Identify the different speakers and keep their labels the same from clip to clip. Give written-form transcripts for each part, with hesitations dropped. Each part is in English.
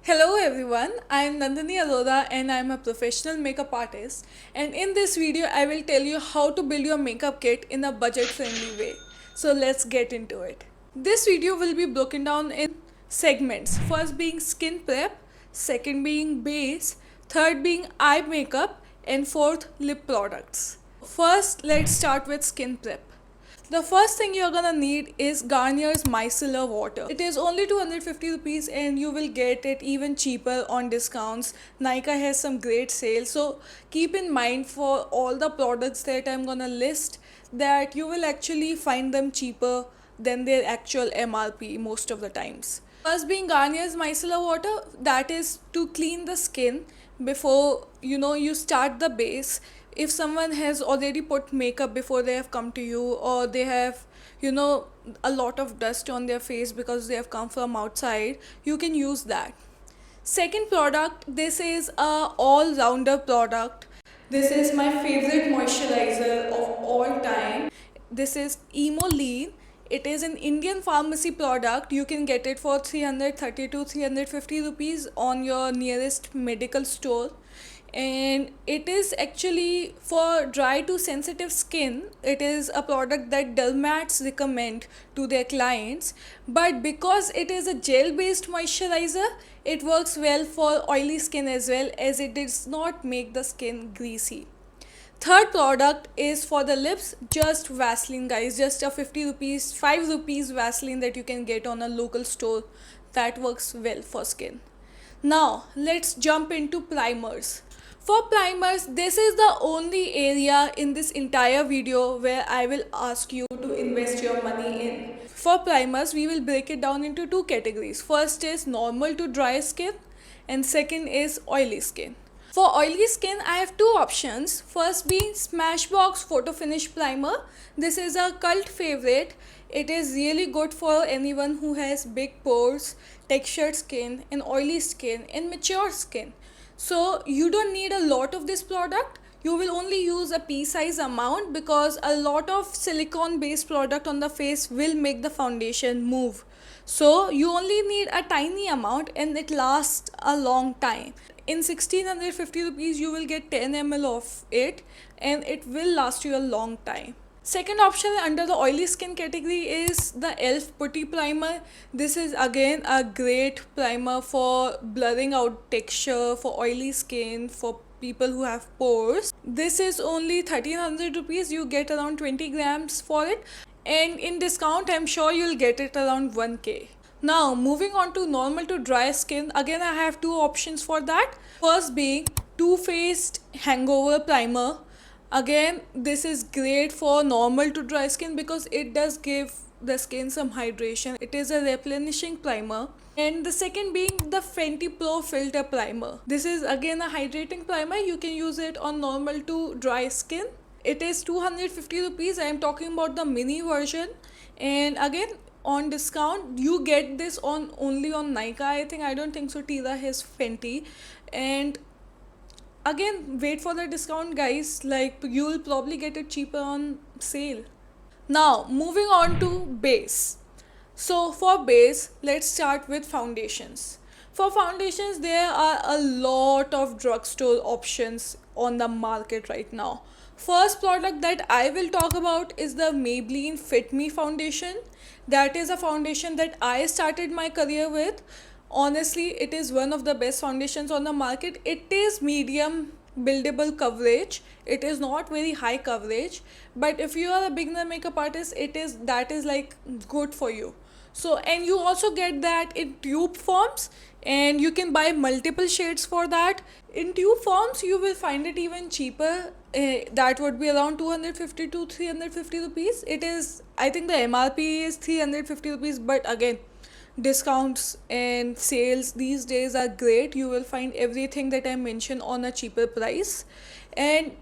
Speaker 1: Hello everyone, I am Nandini Arora and I am a professional makeup artist, and in this video I will tell you how to build your makeup kit in a budget friendly way. So let's get into it. This video will be broken down in segments. First being skin prep, second being base, third being eye makeup, and fourth lip products. First let's start with skin prep. The first thing you're gonna need is Garnier's Micellar Water. It is only 250 rupees and you will get it even cheaper on discounts. Nykaa has some great sales, so keep in mind for all the products that I'm gonna list that you will actually find them cheaper than their actual MRP most of the times. First being Garnier's Micellar Water, that is to clean the skin before you start the base. If someone has already put makeup before they have come to you, or they have you know a lot of dust on their face because they have come from outside, you can use that. Second product, this is a all-rounder product. This is my favorite moisturizer of all time. This is Emolean. It is an Indian pharmacy product. You can get it for 330 to 350 rupees on your nearest medical store, and it is actually for dry to sensitive skin. It is a product that dermats recommend to their clients, but because it is a gel based moisturizer, it works well for oily skin as well, as it does not make the skin greasy. Third product is for the lips, just Vaseline guys, just a 50 rupees 5 rupees Vaseline that you can get on a local store, that works well for skin. Now let's jump into primers. For primers, this is the only area in this entire video where I will ask you to invest your money in. For primers, we will break it down into two categories. First is normal to dry skin, and second is oily skin. For oily skin, I have two options. First being Smashbox Photo Finish Primer. This is a cult favorite. It is really good for anyone who has big pores, textured skin, and oily skin, and mature skin. So you don't need a lot of this product. You will only use a pea size amount because a lot of silicone based product on the face will make the foundation move. So you only need a tiny amount and it lasts a long time. In 1650 rupees you will get 10 ml of it, and it will last you a long time. Second option under the oily skin category is the ELF Putty Primer. This is again a great primer for blurring out texture, for oily skin, for people who have pores. This is only 1300 rupees. You get around 20 grams for it, and in discount I'm sure you'll get it around 1k. Now moving on to normal to dry skin, again I have two options for that. First being Too Faced Hangover Primer. Again, this is great for normal to dry skin because it does give the skin some hydration. It is a replenishing primer. And the second being the Fenty Pro Filter Primer. This is again a hydrating primer. You can use it on normal to dry skin. It is 250 rupees. I am talking about the mini version. And again, on discount you get this on only on Nykaa. I don't think so Tira has Fenty. And again, wait for the discount guys, like you will probably get it cheaper on sale. Now moving on to base. So for base, let's start with foundations. For foundations, there are a lot of drugstore options on the market right now. First product that I will talk about is the Maybelline Fit Me foundation. That is a foundation that I started my career with. Honestly, it is one of the best foundations on the market. It is medium buildable coverage. It is not very high coverage, but if you are a beginner makeup artist, that is like good for you. So, and you also get that in tube forms, and you can buy multiple shades for that. In tube forms you will find it even cheaper. That would be around 250 to 350 rupees. It is, I think the MRP is 350 rupees, but again, discounts and sales these days are great. You will find everything that I mentioned on a cheaper price. And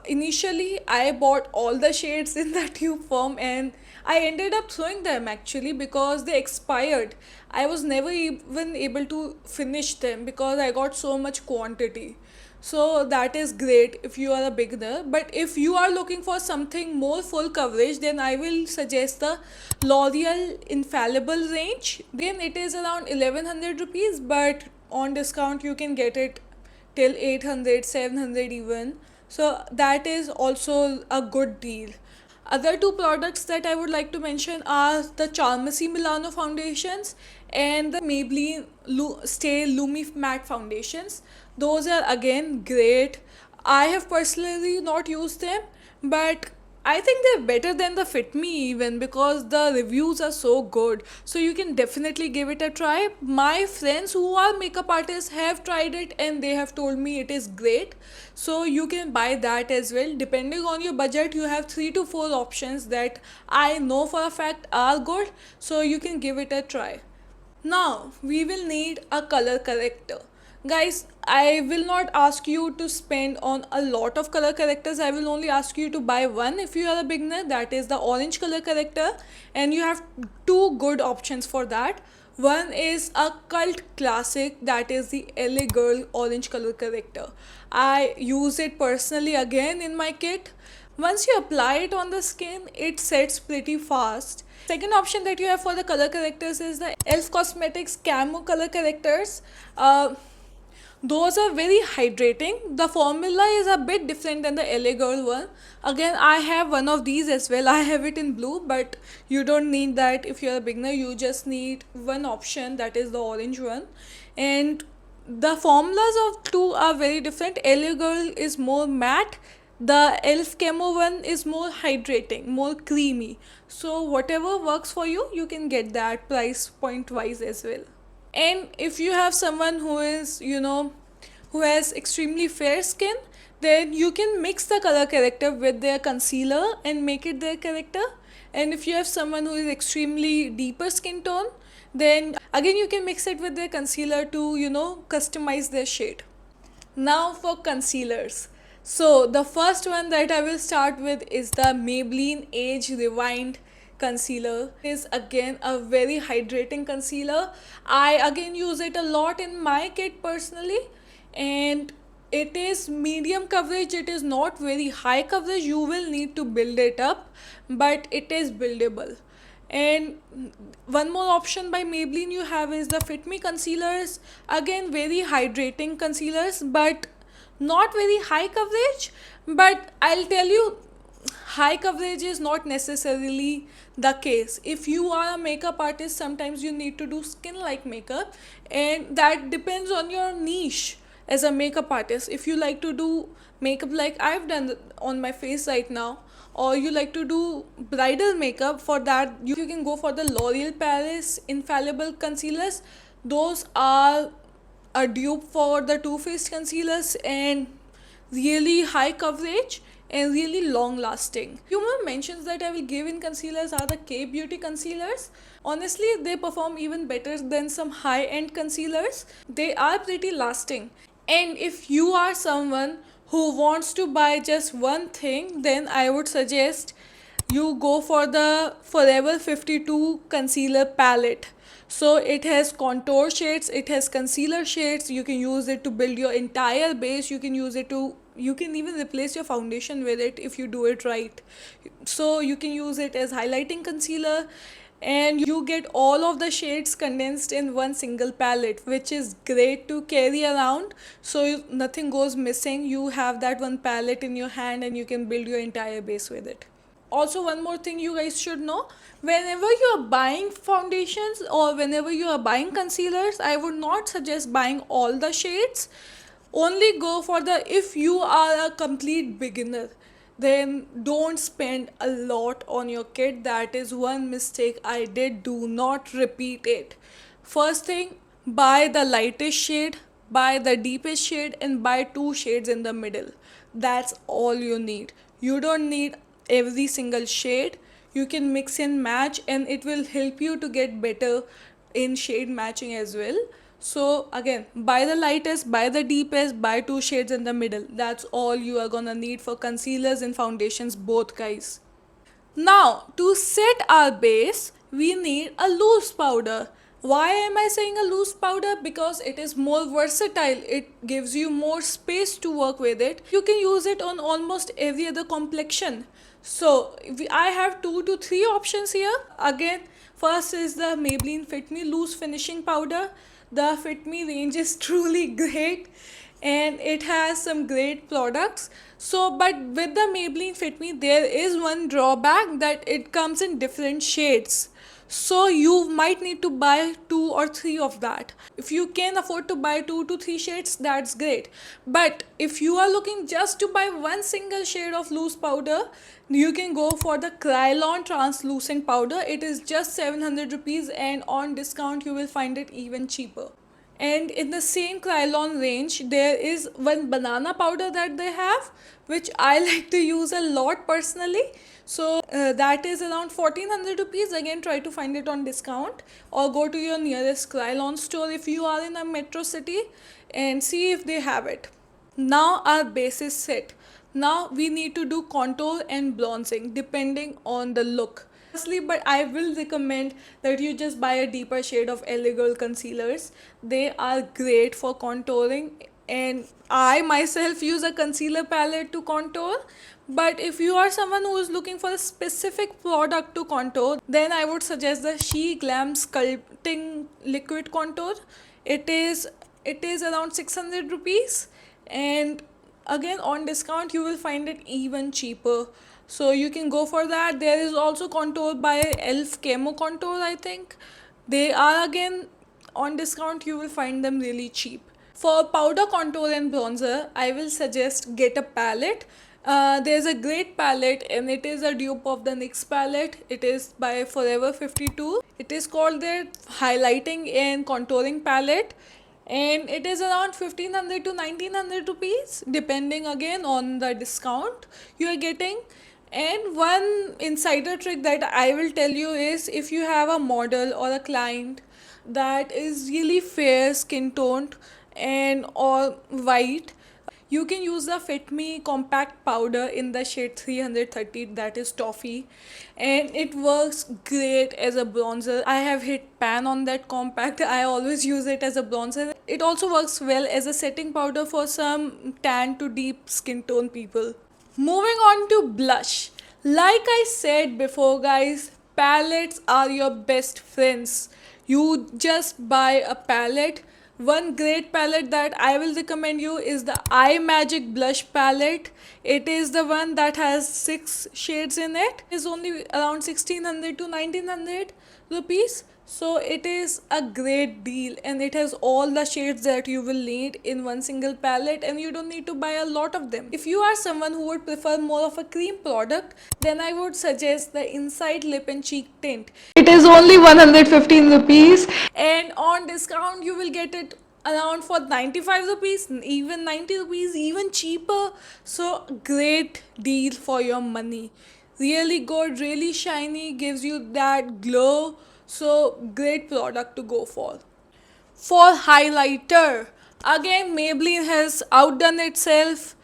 Speaker 1: initially I bought all the shades in the tube form, and I ended up throwing them actually because they expired. I was never even able to finish them because I got so much quantity. So that is great if you are a beginner. But if you are looking for something more full coverage, then I will suggest the L'Oreal Infallible range. Again, it is around 1100 rupees, but on discount you can get it till 800, 700 even. So that is also a good deal. Other two products that I would like to mention are the Charmasi Milano foundations and the Maybelline Stay Lumi Matte foundations. Those are again great. I have personally not used them, but I think they're better than the Fit Me even because the reviews are so good. So you can definitely give it a try. My friends who are makeup artists have tried it and they have told me it is great. So you can buy that as well. Depending on your budget, you have 3 to 4 options that I know for a fact are good. So you can give it a try. Now we will need a color corrector. Guys, I will not ask you to spend on a lot of color correctors. I will only ask you to buy one if you are a beginner, that is the orange color corrector, and you have two good options for that. One is a cult classic, that is the LA Girl orange color corrector. I use it personally again in my kit. Once you apply it on the skin, it sets pretty fast. Second option that you have for the color correctors is the Elf Cosmetics Camo color correctors. Those are very hydrating. The formula is a bit different than the LA Girl one. Again, I have one of these as well. I have it in blue, but you don't need that if you're a beginner. You just need one option, that is the orange one. And the formulas of two are very different. LA Girl is more matte. The Elf Camo one is more hydrating, more creamy. So whatever works for you, you can get that price point wise as well. And if you have someone who is, who has extremely fair skin, then you can mix the color corrector with their concealer and make it their character. And if you have someone who is extremely deeper skin tone, then again you can mix it with their concealer to, customize their shade. Now for concealers. So the first one that I will start with is the Maybelline Age Rewind concealer. It is again a very hydrating concealer. I again use it a lot in my kit personally, and it is medium coverage. It is not very high coverage. You will need to build it up, but it is buildable. And one more option by Maybelline you have is the Fit Me concealers. Again, very hydrating concealers, but not very high coverage. But I'll tell you, high coverage is not necessarily the case. If you are a makeup artist, sometimes you need to do skin like makeup, and that depends on your niche as a makeup artist. If you like to do makeup like I've done on my face right now, or you like to do bridal makeup, for that you can go for the L'Oreal Paris Infallible concealers. Those are a dupe for the Too Faced concealers and really high coverage and really long lasting. Few more mentions that I will give in concealers are the K Beauty concealers. Honestly, they perform even better than some high end concealers. They are pretty lasting. And if you are someone who wants to buy just one thing, then I would suggest you go for the Forever 52 concealer palette. So it has contour shades, it has concealer shades. You can use it to build your entire base. You can even replace your foundation with it if you do it right. So you can use it as highlighting concealer, and you get all of the shades condensed in one single palette, which is great to carry around. So nothing goes missing. You have that one palette in your hand and you can build your entire base with it. Also, one more thing you guys should know, whenever you are buying foundations or whenever you are buying concealers, I would not suggest buying all the shades. Only go for the, if you are a complete beginner, then don't spend a lot on your kit. That is one mistake I did. Do not repeat it. First thing, buy the lightest shade, buy the deepest shade, and buy two shades in the middle. That's all you need. You don't need every single shade. You can mix and match, and it will help you to get better in shade matching as well. So again, buy the lightest, buy the deepest, buy two shades in the middle. That's all you are gonna need for concealers and foundations both, guys. Now, to set our base, we need a loose powder. Why am I saying a loose powder? Because it is more versatile. It gives you more space to work with it. You can use it on almost every other complexion. So, I have 2 to 3 options here. Again, first is the Maybelline Fit Me Loose Finishing Powder. The Fit Me range is truly great and it has some great products. So but with the Maybelline Fit Me there is one drawback, that it comes in different shades, so you might need to buy 2 or 3 of that. If you can afford to buy 2 to 3 shades, that's great, but if you are looking just to buy one single shade of loose powder, you can go for the Krylon translucent powder. It is just 700 rupees and on discount you will find it even cheaper. And in the same Krylon range there is one banana powder that they have, which I like to use a lot personally. So that is around 1400 rupees. Again, try to find it on discount or go to your nearest Krylon store if you are in a metro city and see if they have it. Now our base is set. Now we need to do contour and bronzing depending on the look. Honestly, but I will recommend that you just buy a deeper shade of LA Girl concealers. They are great for contouring, and I myself use a concealer palette to contour. But if you are someone who is looking for a specific product to contour, then I would suggest the She Glam Sculpting Liquid Contour. It is it is around 600 rupees, and again on discount you will find it even cheaper, so you can go for that. There is also contour by Elf Camo Contour, I think. They are again on discount, you will find them really cheap. For powder contour and bronzer, I will suggest get a palette. There's a great palette and it is a dupe of the NYX palette. It is by Forever 52. It is called their highlighting and contouring palette, and it is around 1500 to 1900 rupees depending again on the discount you are getting. And one insider trick that I will tell you is, if you have a model or a client that is really fair skin toned and or white, you can use the Fit Me compact powder in the shade 330, that is toffee, and it works great as a bronzer. I have hit pan on that compact. I always use it as a bronzer. It also works well as a setting powder for some tan to deep skin tone people. Moving on to blush. Like I said before, guys, palettes are your best friends. You just buy a palette. One great palette that I will recommend you is the Eye Magic blush palette. It is the one that has 6 shades in it. It is only around 1600 to 1900 rupees. So it is a great deal and it has all the shades that you will need in one single palette, and you don't need to buy a lot of them. If you are someone who would prefer more of a cream product, then I would suggest the Inside Lip and Cheek Tint. It is only 115 rupees and on discount you will get it around for 95 rupees, even 90 rupees, even cheaper. So great deal for your money. Really good, really shiny, gives you that glow. So great product to go for. For highlighter, again Maybelline has outdone itself.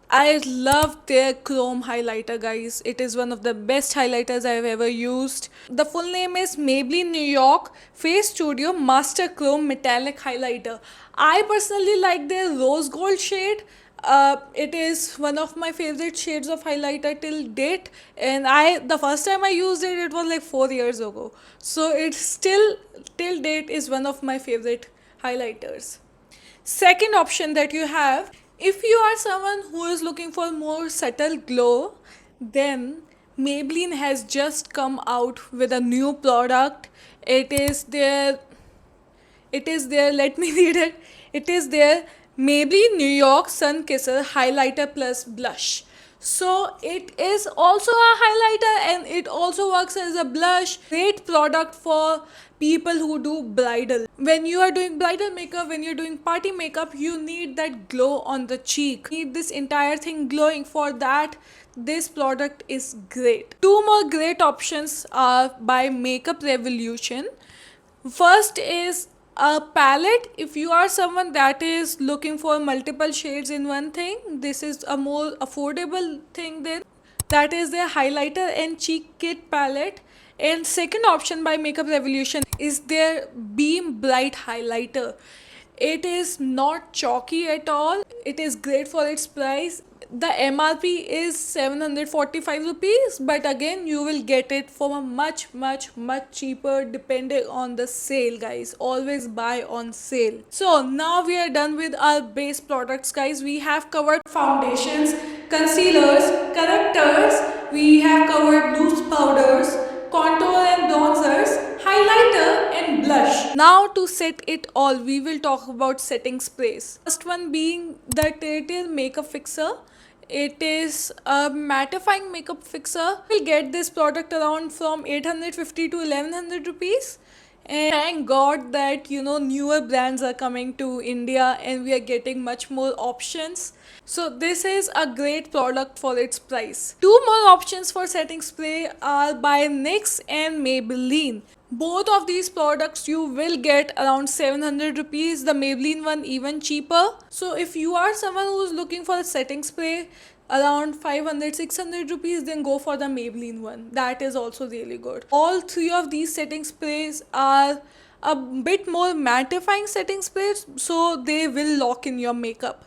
Speaker 1: I love their chrome highlighter, guys. It is one of the best highlighters I've ever used. The full name is Maybelline New York Face Studio Master Chrome Metallic Highlighter. I personally like their rose gold shade. It is one of my favorite shades of highlighter till date, and the first time I used it, it was like 4 years ago. So it's still till date is one of my favorite highlighters. Second option that you have, if you are someone who is looking for more subtle glow, then Maybelline has just come out with a new product. It is their let me read it. It is their Maybelline New York Sun Kisser Highlighter Plus Blush. So it is also a highlighter and it also works as a blush. Great product for people who do bridal. When you are doing bridal makeup, when you're doing party makeup, you need that glow on the cheek. You need this entire thing glowing. For that, this product is great. Two more great options are by Makeup Revolution. First is a palette. If you are someone that is looking for multiple shades in one thing, this is a more affordable thing. Then That is their highlighter and cheek kit palette. And second option by Makeup Revolution is their Beam Bright highlighter. It is not chalky at all. It is great for its price. The MRP is 745 rupees, but again you will get it for a much cheaper depending on the sale, guys. Always buy on sale. So now we are done with our base products, guys. We have covered foundations, concealers, correctors, we have covered loose powders, contour and bronzers, highlighter and blush. Now to set it all, we will talk about setting sprays. First one being the Tertial Makeup Fixer. It is a mattifying makeup fixer. We'll get this product around from 850 to 1100 rupees. And thank God that newer brands are coming to India and we are getting much more options. So this is a great product for its price. Two more options for setting spray are by NYX and Maybelline. Both of these products you will get around 700 rupees, the Maybelline one even cheaper. So if you are someone who is looking for a setting spray around 500-600 rupees, then go for the Maybelline one. That is also really good. All three of these setting sprays are a bit more mattifying setting sprays, so they will lock in your makeup.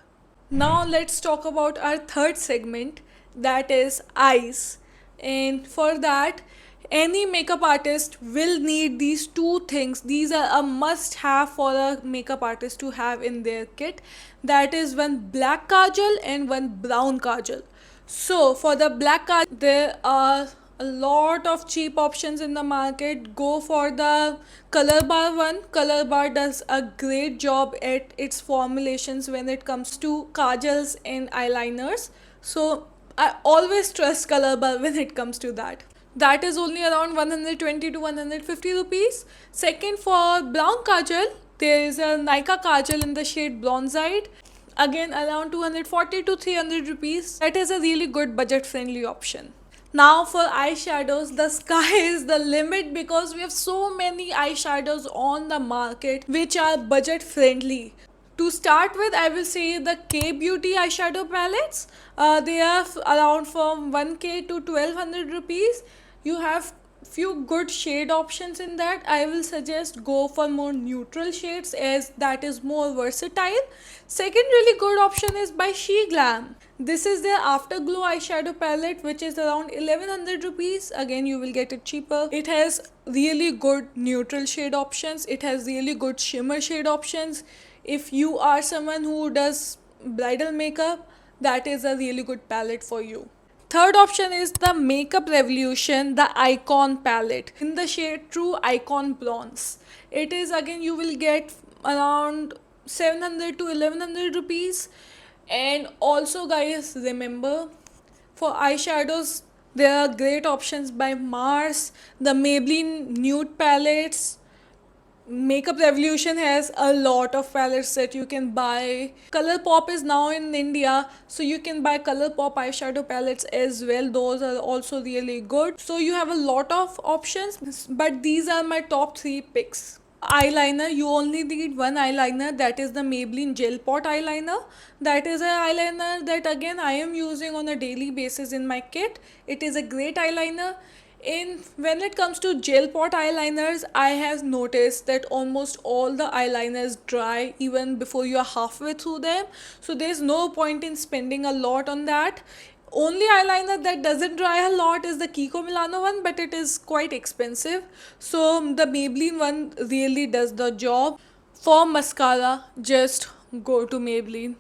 Speaker 1: Now let's talk about our third segment, that is eyes. And for that, any makeup artist will need these two things. These are a must have for a makeup artist to have in their kit. That is one black kajal and one brown kajal. So for the black kajal, there are a lot of cheap options in the market. Go for the Color Bar one. Color Bar does a great job at its formulations when it comes to kajals and eyeliners. So I always trust Color Bar when it comes to that. That is only around 120 to 150 rupees. Second, for brown kajal, there is a Nykaa kajal in the shade Bronzite. Again around 240 to 300 rupees. That is a really good budget friendly option. Now for eyeshadows, the sky is the limit because we have so many eyeshadows on the market which are budget friendly. To start with, I will say the K Beauty eyeshadow palettes. They are around from 1k to 1200 rupees. You have few good shade options in that. I will suggest go for more neutral shades as that is more versatile. Second really good option is by She Glam. This is their Afterglow eyeshadow palette which is around 1100 rupees. Again you will get it cheaper. It has really good neutral shade options. It has really good shimmer shade options. If you are someone who does bridal makeup, that is a really good palette for you. Third option is the Makeup Revolution, the Icon palette in the shade True Icon Bronze. It is, again you will get around 700 to 1100 rupees. And also guys, remember for eyeshadows there are great options by Mars, the Maybelline nude palettes. Makeup Revolution has a lot of palettes that you can buy. Colourpop is now in India, so you can buy Colourpop eyeshadow palettes as well. Those are also really good. So you have a lot of options, but these are my top 3 picks. Eyeliner, you only need one eyeliner, that is the Maybelline Gel Pot eyeliner. That is an eyeliner that again I am using on a daily basis in my kit. It is a great eyeliner. When it comes to gel pot eyeliners, I have noticed that almost all the eyeliners dry even before you are halfway through them. So there's no point in spending a lot on that. Only eyeliner that doesn't dry a lot is the Kiko Milano one, but it is quite expensive. So the Maybelline one really does the job. For mascara, just go to Maybelline.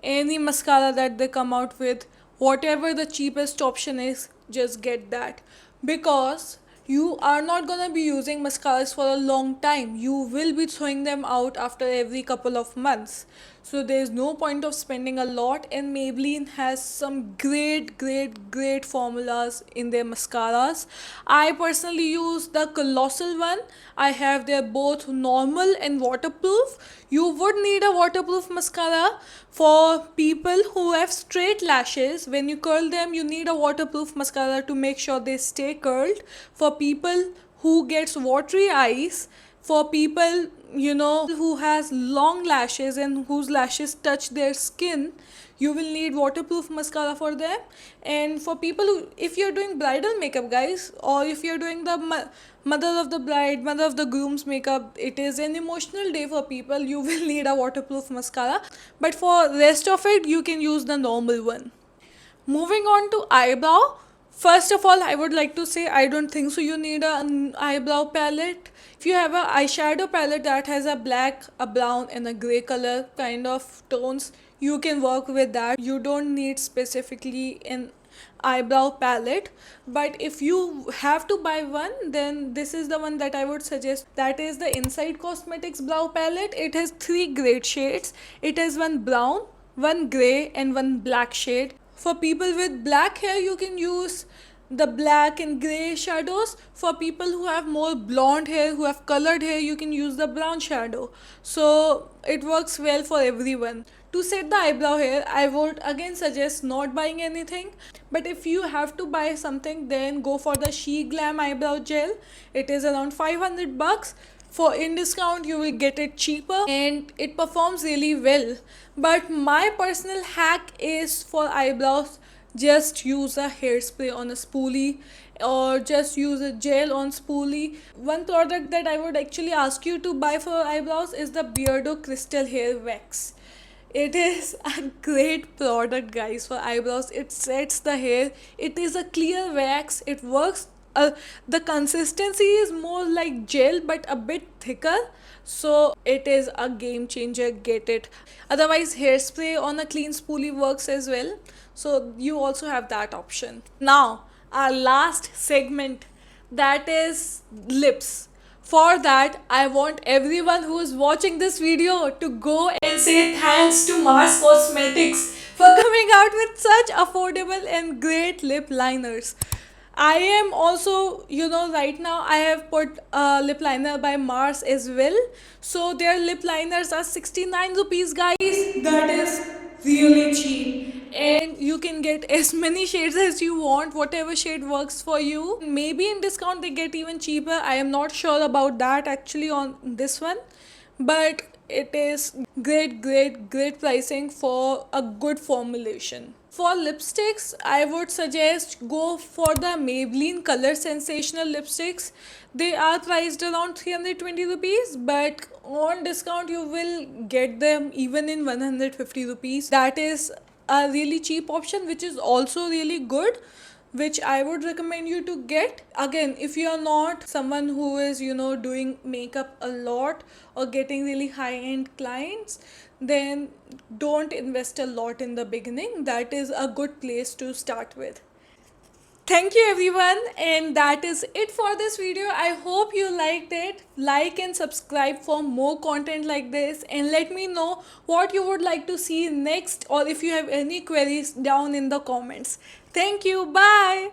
Speaker 1: Any mascara that they come out with, whatever the cheapest option is, just get that. Because you are not gonna be using mascaras for a long time. You will be throwing them out after every couple of months. So there is no point of spending a lot, and Maybelline has some great formulas in their mascaras. I personally use the Colossal one. I have their both normal and waterproof. You would need a waterproof mascara for people who have straight lashes. When you curl them, you need a waterproof mascara to make sure they stay curled. For people who gets watery eyes, for people who has long lashes and whose lashes touch their skin, you will need waterproof mascara for them. And for people who, if you're doing bridal makeup, guys, or if you're doing the mother of the bride, mother of the groom's makeup, it is an emotional day for people, you will need a waterproof mascara. But for rest of it, you can use the normal one. Moving on to eyebrow. First of all, I would like to say I don't think so you need an eyebrow palette. If you have a eyeshadow palette that has a black, a brown and a grey color kind of tones, you can work with that. You don't need specifically an eyebrow palette. But if you have to buy one, then this is the one that I would suggest. That is the Inside Cosmetics brow palette. It has 3 great shades. It has one brown, one grey and one black shade. For people with black hair, you can use the black and grey shadows. For people who have more blonde hair, who have colored hair, you can use the brown shadow. So it works well for everyone. To set the eyebrow hair, I would again suggest not buying anything. But if you have to buy something, then go for the She Glam eyebrow gel. It is around 500 bucks. For in discount you will get it cheaper and it performs really well. But my personal hack is for eyebrows, just use a hairspray on a spoolie or just use a gel on spoolie. One product that I would actually ask you to buy for eyebrows is the Beardo Crystal Hair Wax. It is a great product, guys, for eyebrows. It sets the hair. It is a clear wax. It works. The consistency is more like gel but a bit thicker. So it is a game changer. Get it. Otherwise, hairspray on a clean spoolie works as well. So you also have that option. Now, our last segment, that is lips. For that, I want everyone who is watching this video to go and say thanks to Mars Cosmetics for coming out with such affordable and great lip liners. I am also, right now I have put a lip liner by Mars as well. So their lip liners are 69 rupees, guys. That is really cheap. And you can get as many shades as you want, whatever shade works for you. Maybe in discount they get even cheaper. I am not sure about that actually on this one. But it is great pricing for a good formulation. For lipsticks, I would suggest go for the Maybelline Color Sensational lipsticks. They are priced around 320 rupees, but on discount you will get them even in 150 rupees. That is a really cheap option, which is also really good, which I would recommend you to get. Again, if you are not someone who is doing makeup a lot or getting really high end clients, then don't invest a lot in the beginning. That is a good place to start with. Thank you everyone, and that is it for this video. I hope you liked it. Like and subscribe for more content like this, and let me know what you would like to see next, or if you have any queries down in the comments. Thank you. Bye.